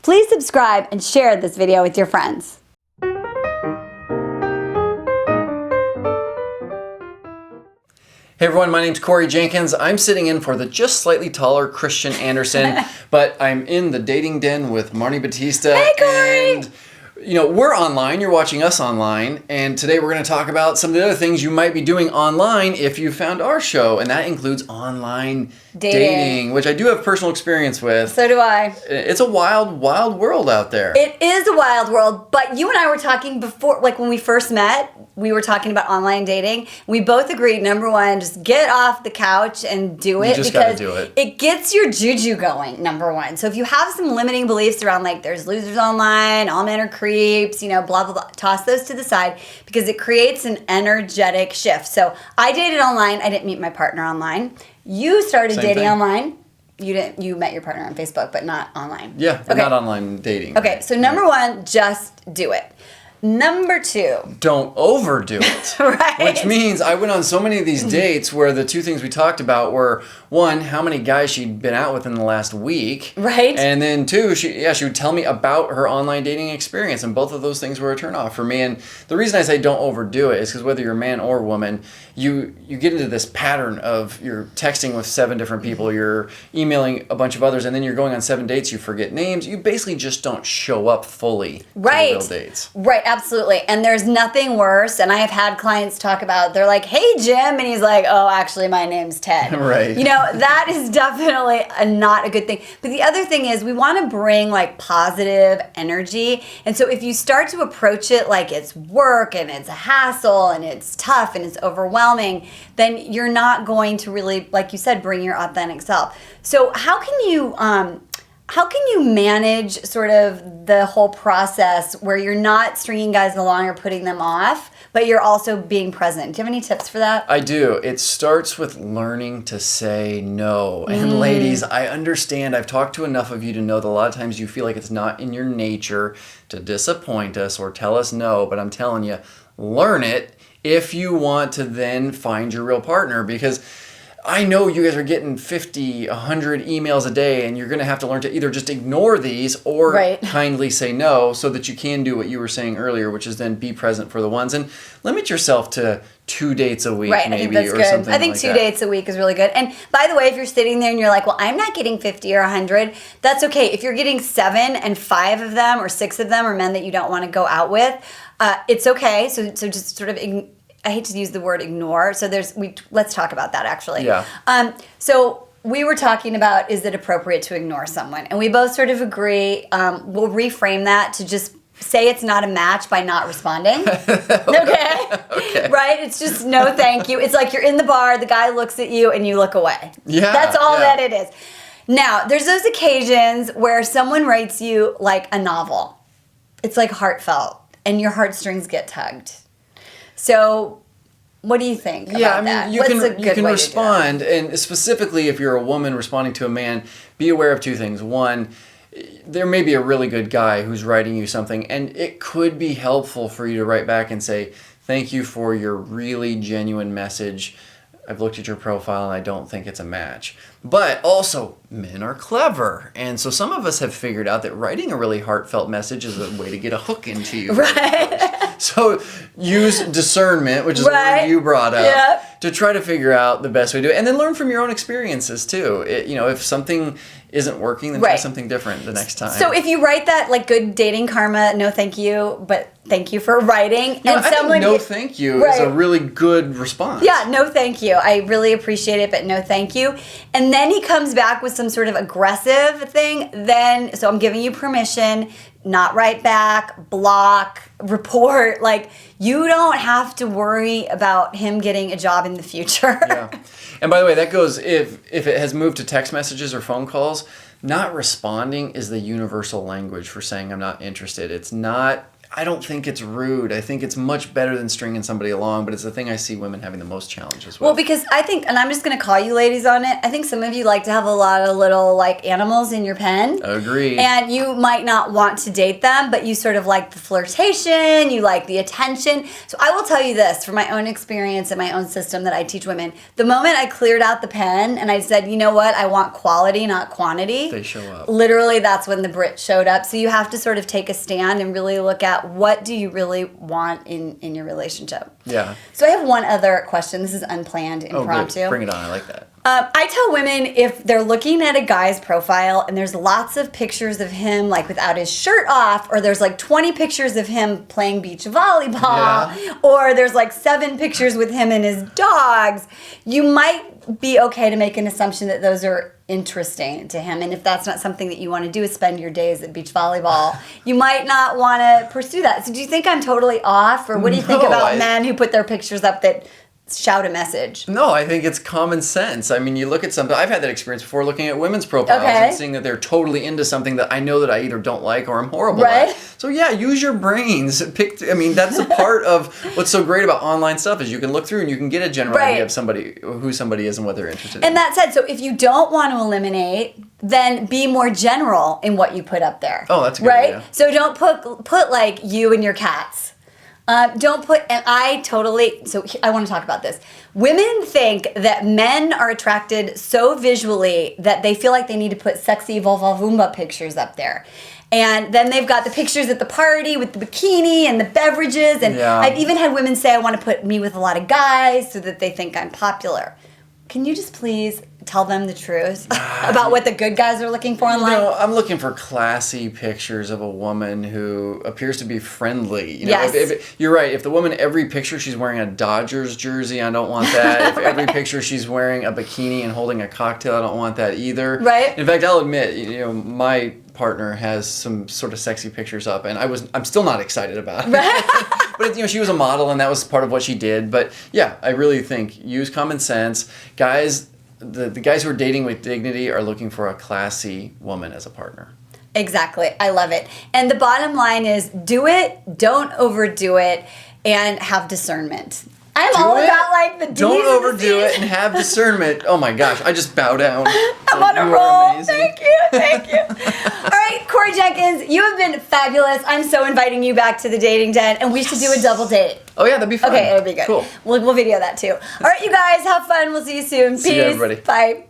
Please subscribe and share this video with your friends. Hey everyone, my name's Corey Jenkins. I'm sitting in for the just slightly taller Christian Anderson, but I'm in the dating den with Marni Batista. Hey Corey! And we're online, you're watching us online, and today we're going to talk about some of the other things you might be doing online if you found our show, and that includes online dating, which I do have personal experience with. So do I. It's a wild, wild world out there. It is a wild world, but you and I were talking before, like when we first met, we were talking about online dating. We both agreed, number one, just get off the couch and do it. You just gotta do it. It gets your juju going, number one. So if you have some limiting beliefs around like there's losers online, all men are creeps, blah, blah, blah, toss those to the side because it creates an energetic shift. So I dated online. I didn't meet my partner online. You started dating online. You met your partner on Facebook, but not online. Yeah, but not online dating. Okay, so number one, just do it. Number two. Don't overdo it. Right. Which means I went on so many of these dates where the two things we talked about were, one, how many guys she'd been out with in the last week. Right. And then two, she would tell me about her online dating experience, and both of those things were a turnoff for me. And the reason I say don't overdo it is because whether you're a man or woman, you get into this pattern of you're texting with 7 different people, you're emailing a bunch of others, and then you're going on 7 dates, you forget names. You basically just don't show up fully to the real dates. Right. Absolutely. And there's nothing worse. And I have had clients talk about, they're like, hey, Jim. And he's like, oh, actually, my name's Ted. Right. That is definitely not a good thing. But the other thing is we want to bring like positive energy. And so if you start to approach it like it's work and it's a hassle and it's tough and it's overwhelming, then you're not going to really, like you said, bring your authentic self. So how can you manage sort of the whole process where you're not stringing guys along or putting them off, but you're also being present? Do you have any tips for that? I do. It starts with learning to say no. And ladies, I understand. I've talked to enough of you to know that a lot of times you feel like it's not in your nature to disappoint us or tell us no, but I'm telling you, learn it if you want to then find your real partner, because I know you guys are getting 50, 100 emails a day, and you're going to have to learn to either just ignore these or kindly say no so that you can do what you were saying earlier, which is then be present for the ones and limit yourself to 2 dates a week, maybe, I think that's or good. something I think like 2 that. dates a week is really good. And by the way, if you're sitting there and you're like, well, I'm not getting 50 or 100, that's okay. If you're getting 7 and 5 of them or 6 of them are men that you don't want to go out with, it's okay. So just sort of I hate to use the word ignore. So let's talk about that actually. Yeah. So we were talking about, is it appropriate to ignore someone? And we both sort of agree. We'll reframe that to just say it's not a match by not responding. Okay. Right? It's just no thank you. It's like you're in the bar, the guy looks at you and you look away. Yeah. That's all that it is. Now, there's those occasions where someone writes you like a novel. It's like heartfelt and your heartstrings get tugged. So, what do you think about that? You can respond, and specifically if you're a woman responding to a man, be aware of 2 things. One, there may be a really good guy who's writing you something, and it could be helpful for you to write back and say, thank you for your really genuine message. I've looked at your profile and I don't think it's a match. But also, men are clever. And so some of us have figured out that writing a really heartfelt message is a way to get a hook into you. Right. So use discernment, which is the word you brought up, to try to figure out the best way to do it. And then learn from your own experiences too. If something isn't working, then try something different the next time. So if you write that like good dating karma, no thank you, but thank you for writing. I think no thank you is a really good response. Yeah, no thank you. I really appreciate it, but no thank you. And then he comes back with some sort of aggressive thing. So I'm giving you permission, not write back, block, report. Like, you don't have to worry about him getting a job in the future. Yeah. And by the way, that goes, if it has moved to text messages or phone calls, not responding is the universal language for saying I'm not interested. It's not I don't think it's rude. I think it's much better than stringing somebody along, but it's the thing I see women having the most challenges with. Well, because I think, and I'm just going to call you ladies on it, I think some of you like to have a lot of little like animals in your pen. Agreed. And you might not want to date them, but you sort of like the flirtation, you like the attention. So I will tell you this from my own experience and my own system that I teach women. The moment I cleared out the pen and I said, you know what, I want quality, not quantity. They show up. Literally, that's when the Brit showed up. So you have to sort of take a stand and really look at what do you really want in your relationship. Yeah. So I have one other question. This is unplanned, impromptu. Oh, good. Bring it on. I like that. I tell women if they're looking at a guy's profile and there's lots of pictures of him like without his shirt off, or there's like 20 pictures of him playing beach volleyball, or there's like 7 pictures with him and his dogs, you might be okay to make an assumption that those are interesting to him. And if that's not something that you want to do, is spend your days at beach volleyball, you might not want to pursue that. So do you think I'm totally off? Or what do you think about men who put their pictures up that shout a message? No, I think it's common sense. I mean, you look at something. I've had that experience before looking at women's profiles and seeing that they're totally into something that I know that I either don't like or I'm horrible at. So yeah, use your brains. I mean, that's a part of what's so great about online stuff is you can look through and you can get a general idea of somebody, who somebody is and what they're interested in. And that said, so if you don't want to eliminate, then be more general in what you put up there. Oh, that's a good idea. So don't put like you and your cats. Don't put, and I want to talk about this. Women think that men are attracted so visually that they feel like they need to put sexy vulva pictures up there. And then they've got the pictures at the party with the bikini and the beverages. And I've even had women say, I want to put me with a lot of guys so that they think I'm popular. Can you just please tell them the truth about what the good guys are looking for online? No, I'm looking for classy pictures of a woman who appears to be friendly. You know, if you're right. If the woman, every picture she's wearing a Dodgers jersey, I don't want that. If every picture she's wearing a bikini and holding a cocktail, I don't want that either. Right. In fact, I'll admit, my partner has some sort of sexy pictures up, and I'm still not excited about it. But she was a model, and that was part of what she did. But yeah, I really think use common sense, guys. The guys who are dating with dignity are looking for a classy woman as a partner. Exactly. I love it. And the bottom line is do it, don't overdo it, and have discernment. I'm all about like the D's. Don't overdo it and have discernment. Oh my gosh, I just bow down. I'm on a roll. Thank you. All right, Corey Jenkins, you have been fabulous. I'm so inviting you back to the dating den, and we should do a double date. Oh yeah, that'd be fun. Okay, it'll be good. Cool. We'll video that too. All right, you guys, have fun. We'll see you soon. Peace. See you, everybody. Bye.